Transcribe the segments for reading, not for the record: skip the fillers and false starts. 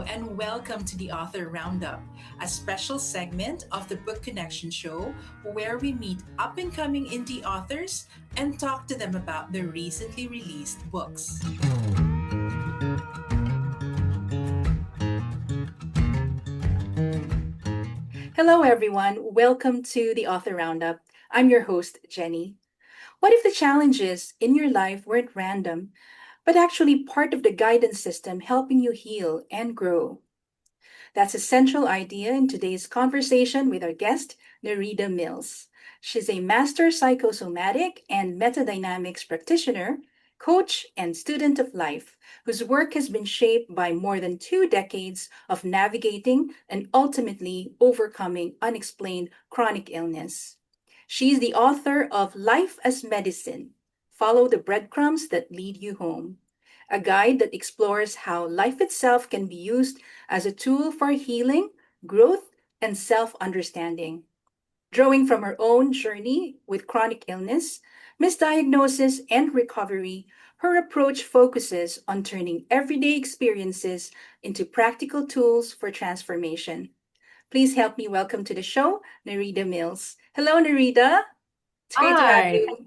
and welcome to the Author Roundup, a special segment of the Book Connection Show where we meet up and coming indie authors and talk to them about their recently released books. Hello, everyone. Welcome to the Author Roundup. I'm your host, Jenny. What if the challenges in your life weren't random, but actually part of the guidance system helping you heal and grow? That's a central idea in today's conversation with our guest, Nerida Mills. She's a master psychosomatic and metadynamics practitioner, coach, and student of life, whose work has been shaped by more than 2 decades of navigating and ultimately overcoming unexplained chronic illness. She's the author of Life as Medicine: Follow the Breadcrumbs That Lead You Home, a guide that explores how life itself can be used as a tool for healing, growth, and self understanding. Drawing from her own journey with chronic illness, misdiagnosis, and recovery, her approach focuses on turning everyday experiences into practical tools for transformation. Please help me welcome to the show, Nerida Mills. Hello, Nerida. It's great to have Hi, you.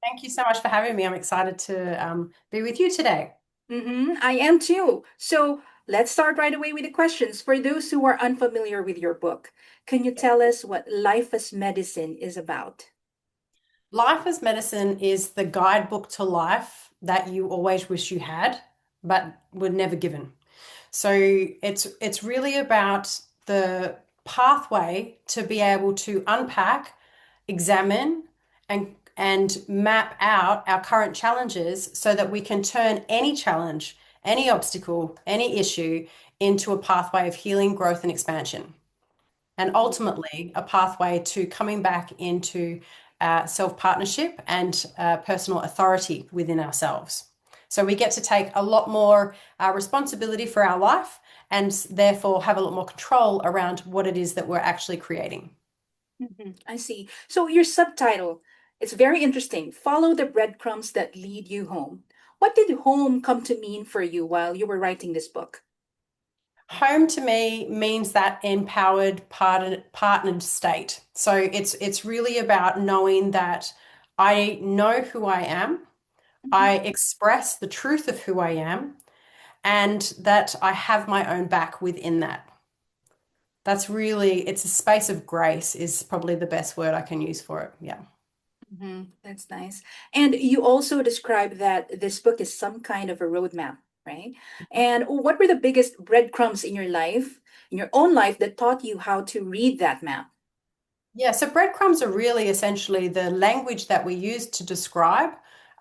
thank you so much for having me. I'm excited to be with you today. I am too. So let's start right away with the questions. For those who are unfamiliar with your book, can you tell us what Life as Medicine is about? Life as Medicine is the guidebook to life that you always wish you had, but were never given. So it's really about the pathway to be able to unpack, examine, and map out our current challenges so that we can turn any challenge, any obstacle, any issue into a pathway of healing, growth, and expansion, and ultimately a pathway to coming back into self partnership and personal authority within ourselves. So we get to take a lot more responsibility for our life and therefore have a lot more control around what it is that we're actually creating. I see. So your subtitle, it's very interesting. Follow the breadcrumbs that lead you home. What did home come to mean for you while you were writing this book? Home to me means that empowered, partnered state. So it's really about knowing that I know who I am, I Mhm. express the truth of who I am, and that I have my own back within that. That's really, it's a space of grace, is probably the best word I can use for it. Yeah. That's nice. And you also describe that this book is some kind of a roadmap, right? And what were the biggest breadcrumbs in your life, in your own life, that taught you how to read that map? Yeah, so breadcrumbs are really essentially the language that we use to describe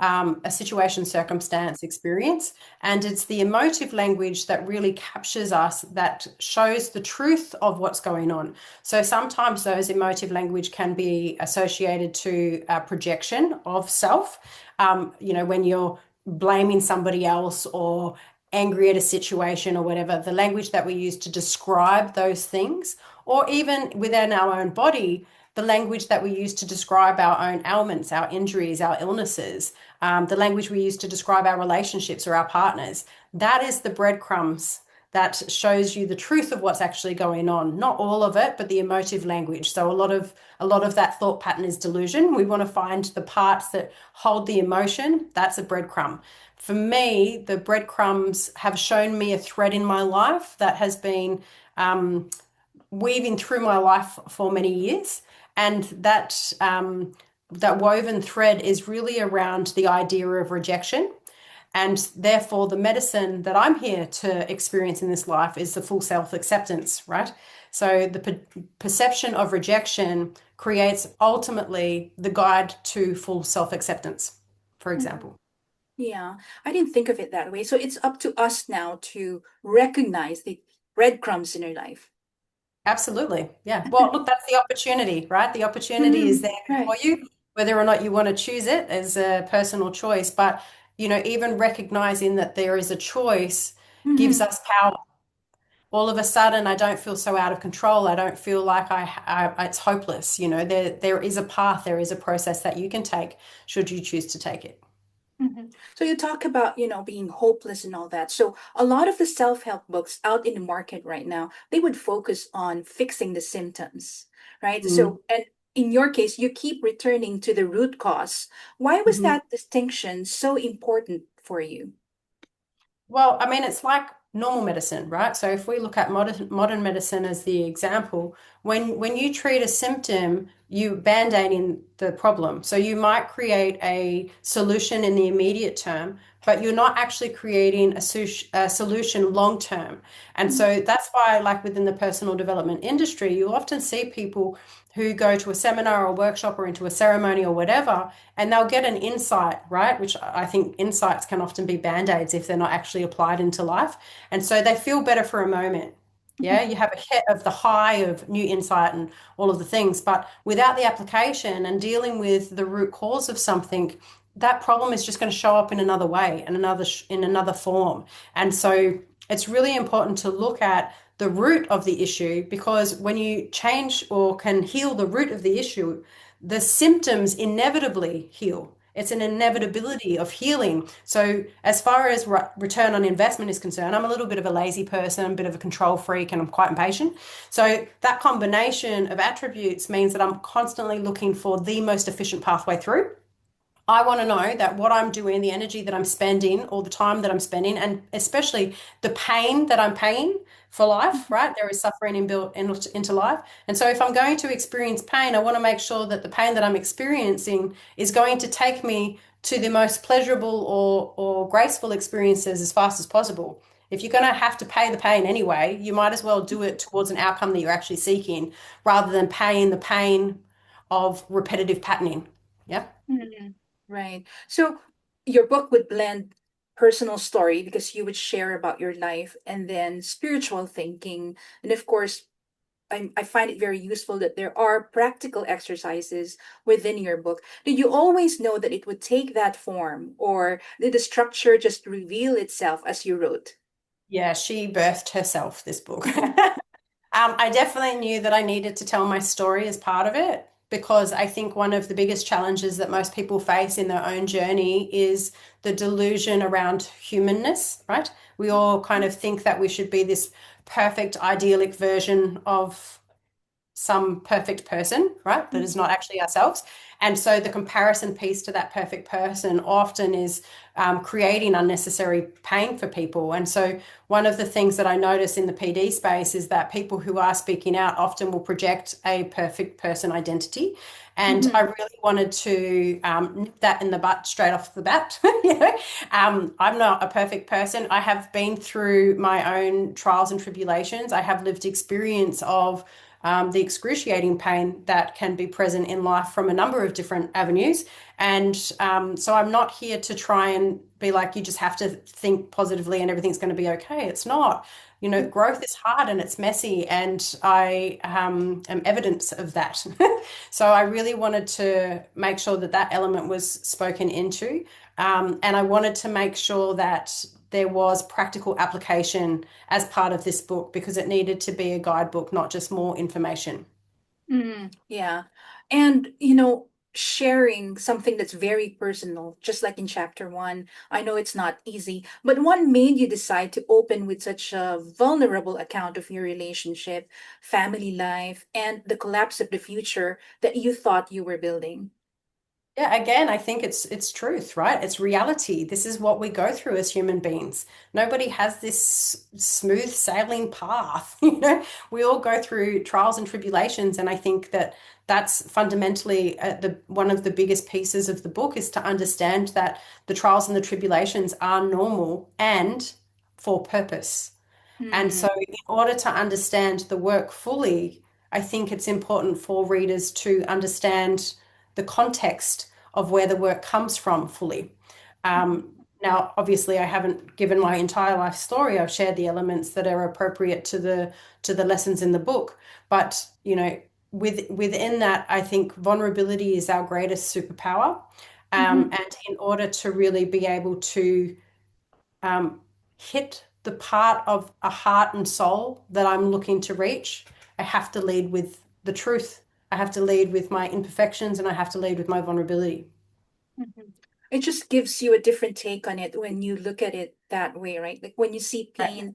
a situation, circumstance, experience. And it's the emotive language that really captures us, that shows the truth of what's going on. So sometimes those emotive language can be associated to projection of self. When you're blaming somebody else or angry at a situation or whatever, the language that we use to describe those things, or even within our own body, the language that we use to describe our own ailments, our injuries, our illnesses, the language we use to describe our relationships or our partners. That is the breadcrumbs that shows you the truth of what's actually going on. Not all of it, but the emotive language. So a lot of that thought pattern is delusion. We want to find the parts that hold the emotion. That's a breadcrumb. For me, the breadcrumbs have shown me a thread in my life that has been weaving through my life for many years, and that woven thread is really around the idea of rejection. And therefore, the medicine that I'm here to experience in this life is the full self acceptance, right? So, the perception of rejection creates ultimately the guide to full self acceptance, for Mhm. example. Yeah, I didn't think of it that way. So it's up to us now to recognize the breadcrumbs in our life. Absolutely. Yeah. Well, look, that's the opportunity, right? The opportunity is there Right. for you, whether or not you want to choose it as a personal choice. But, even recognizing that there is a choice gives hmm us power. All of a sudden, I don't feel so out of control. I don't feel like it's hopeless. There is a path, there is a process that you can take should you choose to take it. So you talk about, being hopeless and all that. So a lot of the self-help books out in the market right now, they would focus on fixing the symptoms, right? Mm. So, and in your case, you keep returning to the root cause. Why was Mhm. that distinction so important for you? Well, I mean, it's like normal medicine, right? So if we look at modern medicine as the example, when you treat a symptom, you band-aid in the problem. So you might create a solution in the immediate term, but you're not actually creating a solution long term. And so that's why, like within the personal development industry, you often see people who go to a seminar or workshop or into a ceremony or whatever, and they'll get an insight, right? Which I think insights can often be band-aids if they're not actually applied into life. And so they feel better for a moment. Yeah, you have a hit of the high of new insight and all of the things, but without the application and dealing with the root cause of something, that problem is just going to show up in another way and in another form. And so it's really important to look at the root of the issue, because when you change or can heal the root of the issue, the symptoms inevitably heal. It's an inevitability of healing. So, as far as return on investment is concerned, I'm a little bit of a lazy person, a bit of a control freak, and I'm quite impatient. So, that combination of attributes means that I'm constantly looking for the most efficient pathway through. I want to know that what I'm doing, the energy that I'm spending, or the time that I'm spending, and especially the pain that I'm paying for life, right? There is suffering inbuilt into life. And so if I'm going to experience pain, I want to make sure that the pain that I'm experiencing is going to take me to the most pleasurable or graceful experiences as fast as possible. If you're going to have to pay the pain anyway, you might as well do it towards an outcome that you're actually seeking rather than paying the pain of repetitive patterning. Yeah. Mhm. Right. So your book would blend personal story because you would share about your life and then spiritual thinking. And of course, I find it very useful that there are practical exercises within your book. Did you always know that it would take that form, or did the structure just reveal itself as you wrote? Yeah, she birthed herself, this book. I definitely knew that I needed to tell my story as part of it, because I think one of the biggest challenges that most people face in their own journey is the delusion around humanness, right? We all kind of think that we should be this perfect, idyllic version of some perfect person, right? That is not actually ourselves. And so the comparison piece to that perfect person often is creating unnecessary pain for people. And so one of the things that I notice in the PD space is that people who are speaking out often will project a perfect person identity. And I Mhm. really wanted to nip that in the butt straight off the bat. I'm not a perfect person. I have been through my own trials and tribulations. I have lived experience of the excruciating pain that can be present in life from a number of different avenues. And so I'm not here to try and be like, you just have to think positively and everything's going to be okay. It's not. You know, growth is hard and it's messy, and I am evidence of that. So I really wanted to make sure that that element was spoken into. And I wanted to make sure that there was practical application as part of this book, because it needed to be a guidebook, not just more information. Yeah. And, sharing something that's very personal, just like in chapter one, I know it's not easy, but what made you decide to open with such a vulnerable account of your relationship, family life, and the collapse of the future that you thought you were building? Yeah, again, I think it's truth, right? It's reality. This is what we go through as human beings. Nobody has this smooth sailing path. We all go through trials and tribulations, and I think that that's fundamentally the one of the biggest pieces of the book, is to understand that the trials and the tribulations are normal and for purpose. And Mm, so, in order to understand the work fully, I think it's important for readers to understand the context of where the work comes from fully. Now, obviously, I haven't given my entire life story. I've shared the elements that are appropriate to the lessons in the book. But within that, I think vulnerability is our greatest superpower. mhm, And in order to really be able to um, hit the part of a heart and soul that I'm looking to reach, I have to lead with the truth. I have to lead with my imperfections, and I have to lead with my vulnerability. mhm. It just gives you a different take on it when you look at it that way, right? Like when you see Right. pain,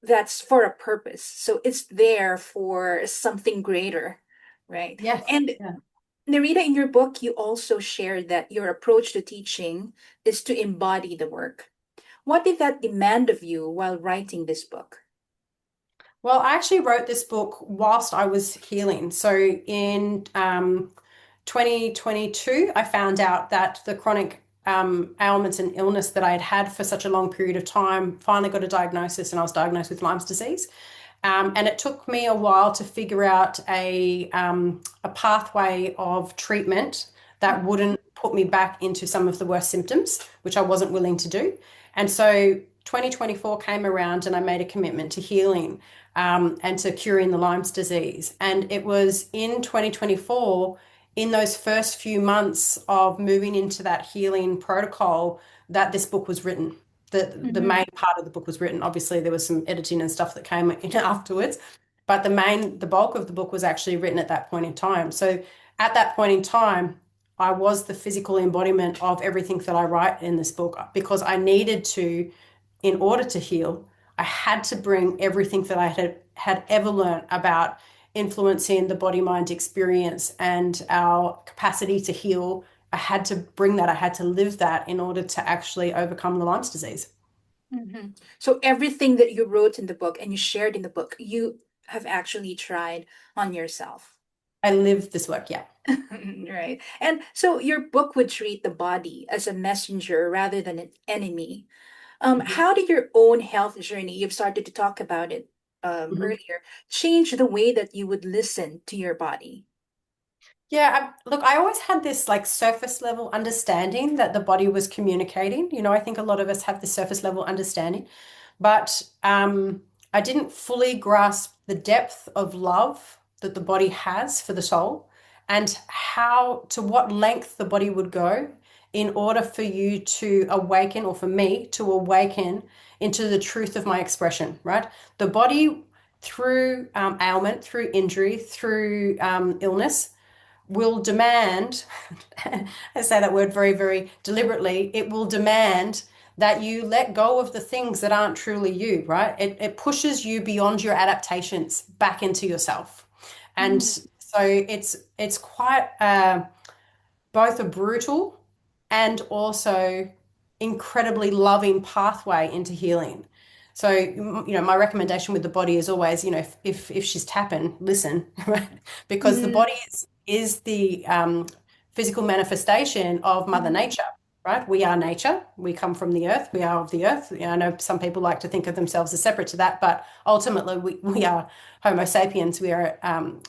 that's for a purpose. So it's there for something greater, right? Yes. And Yeah. Narita, in your book, you also shared that your approach to teaching is to embody the work. What did that demand of you while writing this book? Well, I actually wrote this book whilst I was healing. So in 2022, I found out that the chronic ailments and illness that I had had for such a long period of time finally got a diagnosis, and I was diagnosed with Lyme's disease. And it took me a while to figure out a pathway of treatment that wouldn't put me back into some of the worst symptoms, which I wasn't willing to do. And so 2024 came around and I made a commitment to healing and to curing the Lyme's disease. And it was in 2024, in those first few months of moving into that healing protocol, that this book was written. The Mm-hmm. main part of the book was written. Obviously, there was some editing and stuff that came in afterwards, but the bulk of the book was actually written at that point in time. So at that point in time, I was the physical embodiment of everything that I write in this book because I needed to, in order to heal, I had to bring everything that I had ever learned about influencing the body mind experience and our capacity to heal. I had to bring that, I had to live that in order to actually overcome the Lyme's disease. Mm-hmm. So everything that you wrote in the book and you shared in the book, you have actually tried on yourself. I lived this work, yeah. Right. And so your book would treat the body as a messenger rather than an enemy. Mhm. How did your own health journey, you've started to talk about it Mhm. earlier, change the way that you would listen to your body? Yeah, look, I always had this like surface level understanding that the body was communicating. I think a lot of us have the surface level understanding, but I didn't fully grasp the depth of love that the body has for the soul and to what length the body would go in order for you to awaken, or for me to awaken into the truth of my expression, right? The body, through ailment, through injury, through illness, will demand, I say that word very, very deliberately, it will demand that you let go of the things that aren't truly you, right? It pushes you beyond your adaptations back into yourself. And Mm-hmm. so it's quite both a brutal and also incredibly loving pathway into healing. So, my recommendation with the body is always, if she's tapping, listen, right? Because the body is the physical manifestation of Mother Mm-hmm. Nature, right? We are nature. We come from the earth. We are of the earth. I know some people like to think of themselves as separate to that, but ultimately we are Homo sapiens. We are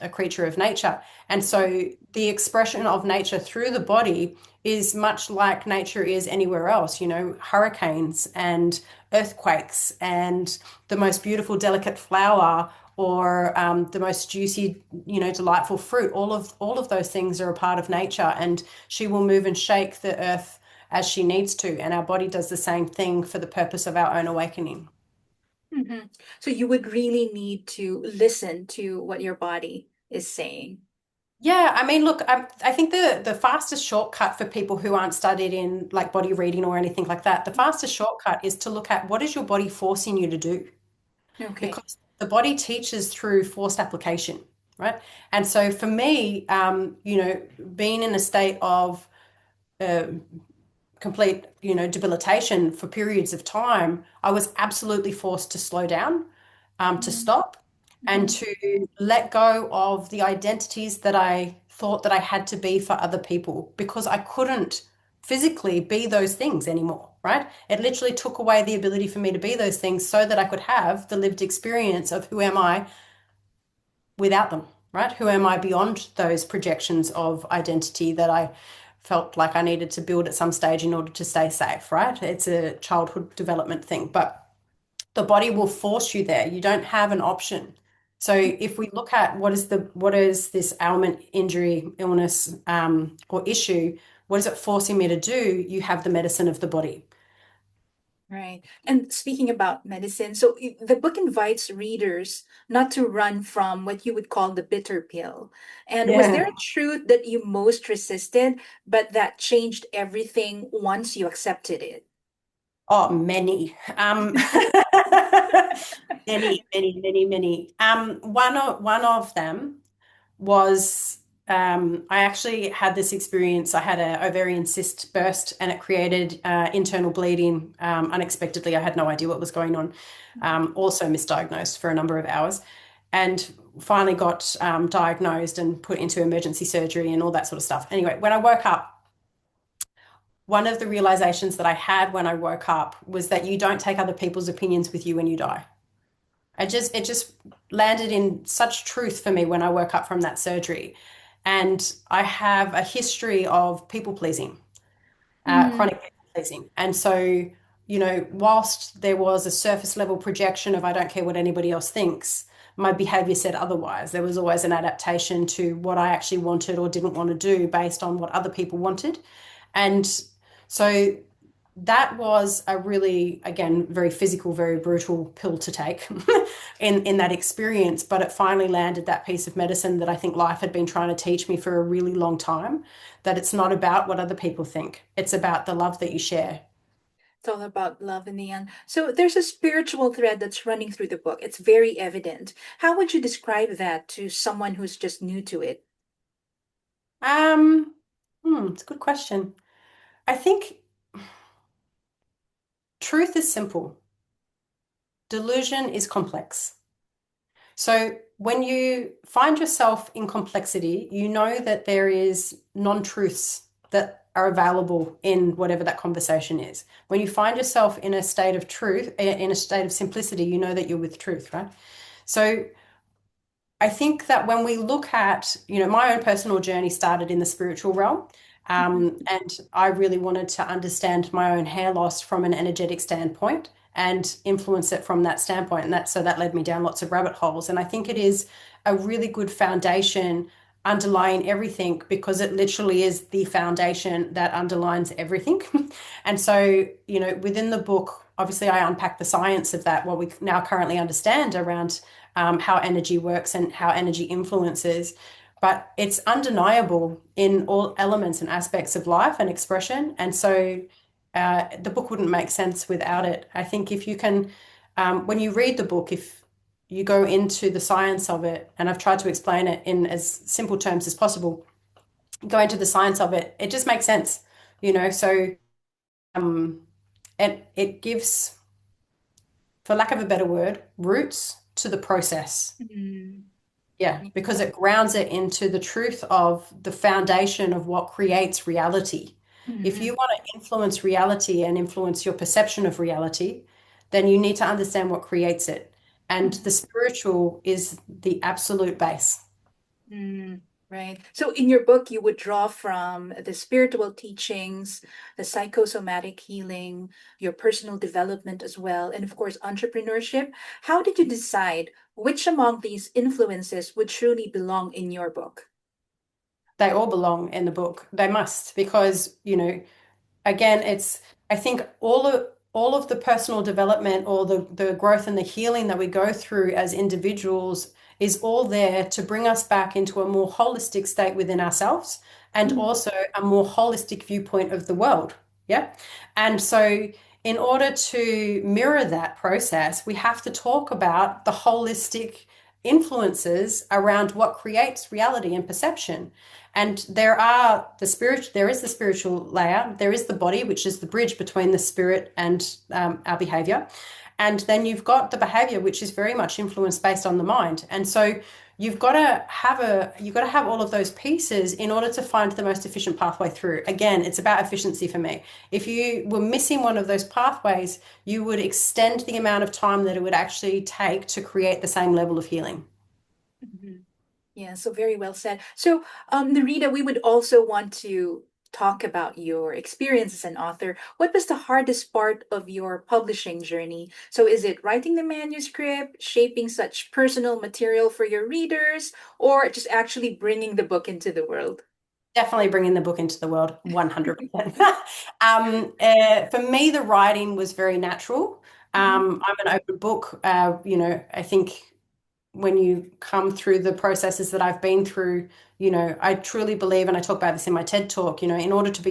a creature of nature. And so the expression of nature through the body is much like nature is anywhere else, hurricanes and earthquakes and the most beautiful, delicate flower, or the most juicy, delightful fruit. All of those things are a part of nature, and she will move and shake the earth as she needs to. And our body does the same thing for the purpose of our own awakening. Mm-hmm. So you would really need to listen to what your body is saying. Yeah, I mean, look, I think the fastest shortcut for people who aren't studied in like body reading or anything like that, the fastest shortcut is to look at what is your body forcing you to do, Okay. because the body teaches through forced application, right? And so for me, being in a state of uh, complete, debilitation for periods of time, I was absolutely forced to slow down, to stop, and Mm-hmm. to let go of the identities that I thought that I had to be for other people because I couldn't physically be those things anymore, right? It literally took away the ability for me to be those things so that I could have the lived experience of who am I without them, right? Who am I beyond those projections of identity that I felt like I needed to build at some stage in order to stay safe, right? It's a childhood development thing, but the body will force you there. You don't have an option. So if we look at what is this ailment, injury, illness, or issue, what is it forcing me to do? You have the medicine of the body. Right. And speaking about medicine, so the book invites readers not to run from what you would call the bitter pill. And was there Yeah. a truth that you most resisted, but that changed everything once you accepted it? Oh, many. Many, many, many, many. One of them was I actually had this experience. I had a ovarian cyst burst, and it created internal bleeding unexpectedly. I had no idea what was going on. Also misdiagnosed for a number of hours, and finally got diagnosed and put into emergency surgery and all that sort of stuff. Anyway, when I woke up, one of the realizations that I had when I woke up was that you don't take other people's opinions with you when you die. It just landed in such truth for me when I woke up from that surgery. And I have a history of people pleasing, Mm, chronic people pleasing. And so, whilst there was a surface level projection of I don't care what anybody else thinks, my behavior said otherwise. There was always an adaptation to what I actually wanted or didn't want to do based on what other people wanted. And so that was a really, again, very physical, very brutal pill to take in that experience. But it finally landed that piece of medicine that I think life had been trying to teach me for a really long time, that it's not about what other people think. It's about the love that you share. it's all about love in the end. So there's a spiritual thread that's running through the book. It's very evident. How would you describe that to someone who's just new to it? Um, it's a good question. I think truth is simple. Delusion is complex. So when you find yourself in complexity, you know that there is non-truths that are available in whatever that conversation is. When you find yourself in a state of truth, in a state of simplicity, you know that you're with truth, right? So I think that when we look at, my own personal journey started in the spiritual realm. And I really wanted to understand my own hair loss from an energetic standpoint and influence it from that standpoint. And that led me down lots of rabbit holes. And I think it is a really good foundation underlying everything because it literally is the foundation that underlines everything. And so, within the book, obviously I unpack the science of that, what we now currently understand around how energy works and how energy influences. But it's undeniable in all elements and aspects of life and expression. And so the book wouldn't make sense without it. I think if you can, when you read the book, if you go into the science of it, and I've tried to explain it in as simple terms as possible, go into the science of it, it just makes sense, So um, it gives, for lack of a better word, roots to the process. Mm, Yeah, because it grounds it into the truth of the foundation of what creates reality. If you mhm, want to influence reality and influence your perception of reality, then you need to understand what creates it. And the mhm. spiritual is the absolute base. Mm, right. So in your book, you would draw from the spiritual teachings, the psychosomatic healing, your personal development as well, and of course, entrepreneurship. How did you decide which among these influences would truly belong in your book? They all belong in the book. They must, because, again, it's I think all of the personal development or the growth and the healing that we go through as individuals is all there to bring us back into a more holistic state within ourselves and Mm, also a more holistic viewpoint of the world. Yeah. And so in order to mirror that process, we have to talk about the holistic influences around what creates reality and perception. And there is the spiritual layer, there is the body, which is the bridge between the spirit and our behavior. And then you've got the behavior, which is very much influenced based on the mind. And so you've got to have all of those pieces in order to find the most efficient pathway through. Again, it's about efficiency for me. If you were missing one of those pathways, you would extend the amount of time that it would actually take to create the same level of healing. mhm. Yeah, so very well said. So, Nerida, we would also want to talk about your experience as an author. What was the hardest part of your publishing journey? So, is it writing the manuscript, shaping such personal material for your readers, or just actually bringing the book into the world? Definitely bringing the book into the world, 100%. For me, the writing was very natural. Mhm. I'm an open book. I think when you come through the processes that I've been through, I truly believe, and I talk about this in my TED talk, in order to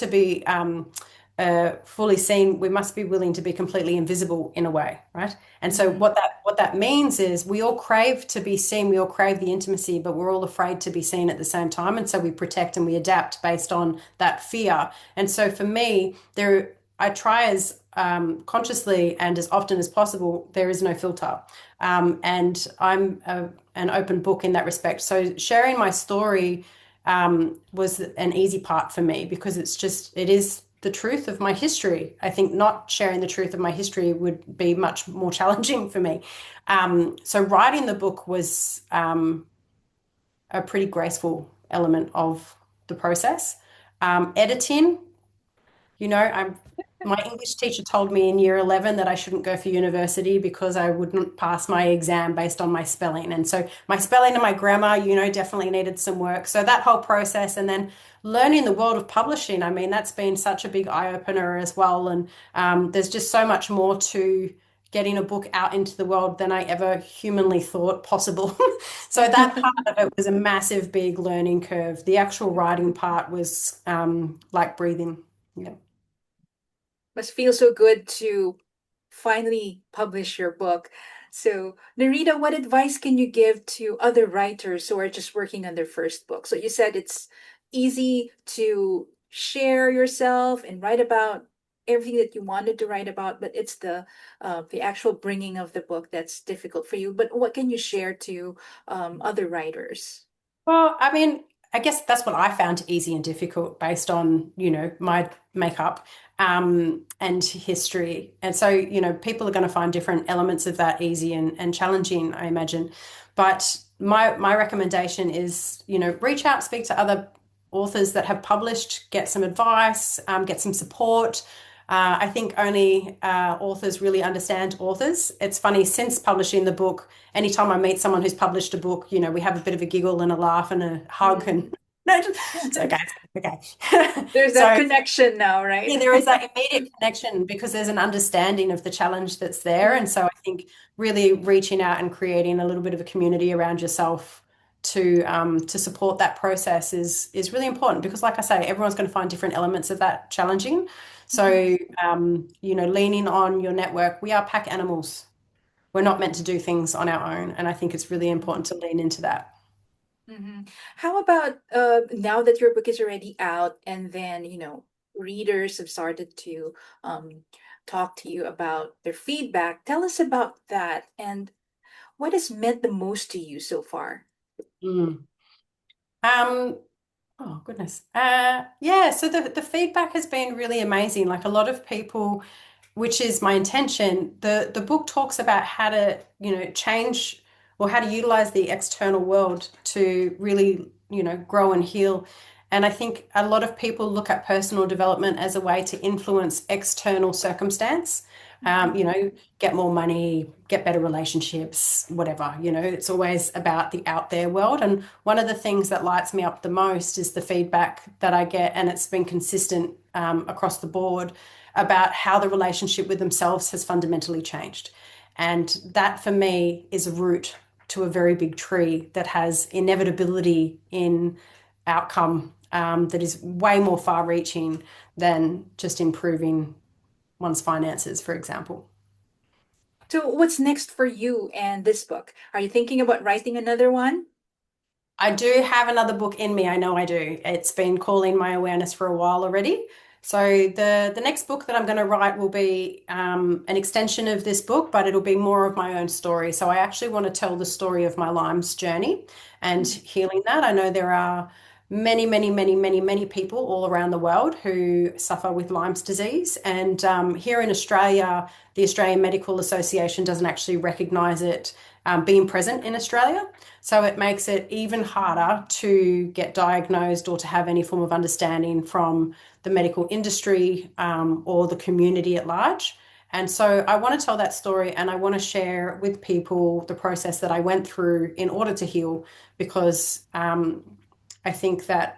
be fully seen, we must be willing to be completely invisible in a way, right? And so Mhm. what that means is we all crave to be seen, we all crave the intimacy, but we're all afraid to be seen at the same time, and so we protect and we adapt based on that fear. And so for me, I try as consciously and as often as possible, there is no filter. And an open book in that respect. So sharing my story was an easy part for me because it is the truth of my history. I think not sharing the truth of my history would be much more challenging for me. So writing the book was a pretty graceful element of the process. Editing, I'm my English teacher told me in year 11 that I shouldn't go for university because I wouldn't pass my exam based on my spelling. And so my spelling and my grammar, definitely needed some work. So that whole process and then learning the world of publishing, I mean, that's been such a big eye opener as well. And there's just so much more to getting a book out into the world than I ever humanly thought possible. So that part of it was a massive, big learning curve. The actual writing part was like breathing. Yeah. Must feel so good to finally publish your book. So, Narita, what advice can you give to other writers who are just working on their first book? So, you said it's easy to share yourself and write about everything that you wanted to write about, but it's the actual bringing of the book that's difficult for you. But what can you share to other writers? Well, I mean, I guess that's what I found easy and difficult based on, my makeup and history. And so, people are going to find different elements of that easy and challenging, I imagine. But my recommendation is, reach out, speak to other authors that have published, get some advice, get some support. I think only authors really understand authors. It's funny, since publishing the book, anytime I meet someone who's published a book, we have a bit of a giggle and a laugh and a hug and Mm. no, it's okay, it's okay. There's that So connection now, yeah, right? there is that immediate connection because there's an understanding of the challenge that's there. And so I think really reaching out and creating a little bit of a community around yourself to support that process is really important because, like I say, everyone's going to find different elements of that challenging. Mhm. So leaning on your network, we are pack animals. We're not meant to do things on our own, and I think it's really important to lean into that. Hmm. How about now that your book is already out, and then readers have started to um, talk to you about their feedback? Tell us about that, and what has meant the most to you so far? Mm. Um, oh goodness. Yeah, so the feedback has been really amazing. Like a lot of people, which is my intention, the book talks about how to, change or how to utilize the external world to really, grow and heal. And I think a lot of people look at personal development as a way to influence external circumstance. Mhm. Get more money, get better relationships, whatever. It's always about the out there world. And one of the things that lights me up the most is the feedback that I get, and it's been consistent across the board about how the relationship with themselves has fundamentally changed. And that for me is a root to a very big tree that has inevitability in outcome that is way more far reaching than just improving one's finances, for example. So, what's next for you and this book? Are you thinking about writing another one? I do have another book in me. I know I do. It's been calling my awareness for a while already. So the next book that I'm going to write will be an extension of this book, but it'll be more of my own story. So I actually want to tell the story of my Lyme's journey and Mhm. healing that. I know there are many, many, many, many, many people all around the world who suffer with Lyme's disease. And here in Australia, the Australian Medical Association doesn't actually recognise it being present in Australia. So it makes it even harder to get diagnosed or to have any form of understanding from the medical industry or the community at large. And so I want to tell that story and I want to share with people the process that I went through in order to heal because I think that,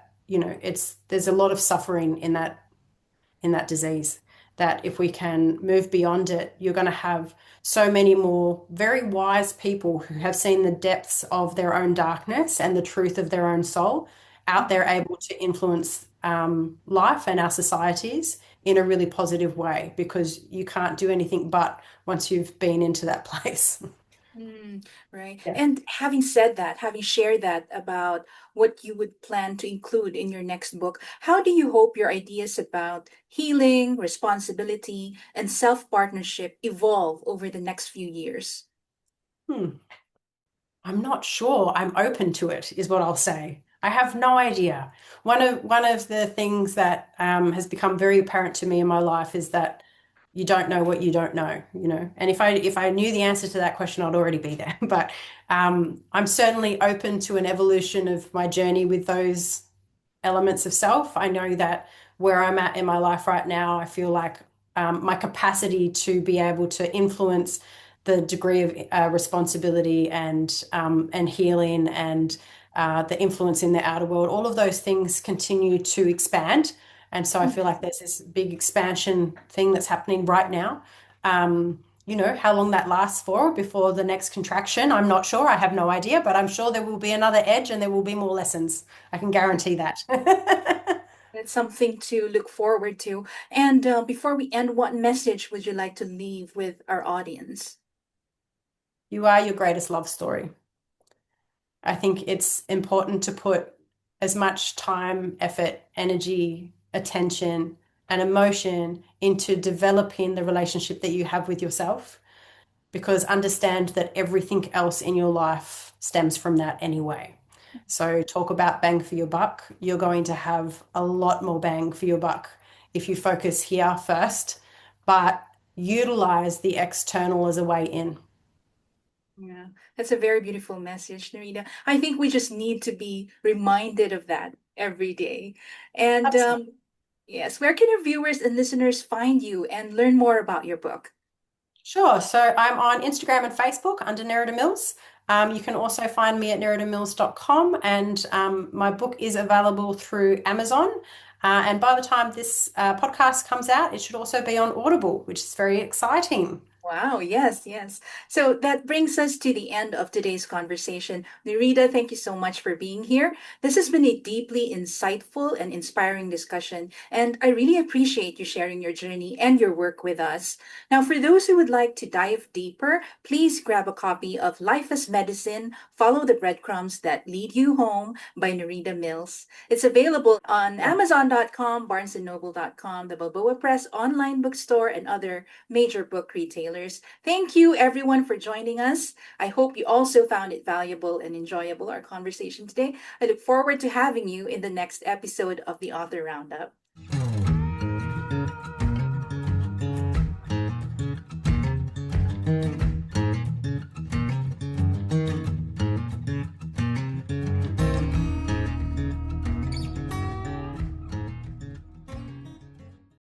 there's a lot of suffering in that disease, that if we can move beyond it, you're going to have so many more very wise people who have seen the depths of their own darkness and the truth of their own soul out there, Mhm. able to influence life and our societies in a really positive way, because you can't do anything but once you've been into that place. Right. Yeah. And having said that, having shared that about what you would plan to include in your next book, how do you hope your ideas about healing, responsibility, and self partnership evolve over the next few years? Hmm. I'm not sure. I'm open to it, is what I'll say. I have no idea. One of the things that has become very apparent to me in my life is that you don't know what you don't know. And if I knew the answer to that question, I'd already be there. But I'm certainly open to an evolution of my journey with those elements of self. I know that where I'm at in my life right now, I feel like my capacity to be able to influence the degree of responsibility and healing and the influence in the outer world, all of those things continue to expand. And so I feel like there's this big expansion thing that's happening right now. How long that lasts for before the next contraction, I'm not sure. I have no idea, but I'm sure there will be another edge and there will be more lessons. I can guarantee that. It's something to look forward to. And before we end, what message would you like to leave with our audience? You are your greatest love story. I think it's important to put as much time, effort, energy, attention, and emotion into developing the relationship that you have with yourself, because understand that everything else in your life stems from that anyway. So, talk about bang for your buck. You're going to have a lot more bang for your buck if you focus here first, but utilize the external as a way in. Yeah, that's a very beautiful message, Narita. I think we just need to be reminded of that every day. And Absolutely. yes, where can our viewers and listeners find you and learn more about your book? Sure. So I'm on Instagram and Facebook under Nerida Mills. You can also find me at neridamills.com, and my book is available through Amazon. And by the time this podcast comes out, it should also be on Audible, which is very exciting. Wow, yes, yes. So that brings us to the end of today's conversation. Nerida, thank you so much for being here. This has been a deeply insightful and inspiring discussion, and I really appreciate you sharing your journey and your work with us. Now, for those who would like to dive deeper, please grab a copy of Life as Medicine, Follow the Breadcrumbs That Lead You Home by Nerida Mills. It's available on Amazon.com, BarnesandNoble.com, the Balboa Press online bookstore, and other major book retailers. Thank you, everyone, for joining us. I hope you also found it valuable and enjoyable, our conversation today. I look forward to having you in the next episode of the Author Roundup.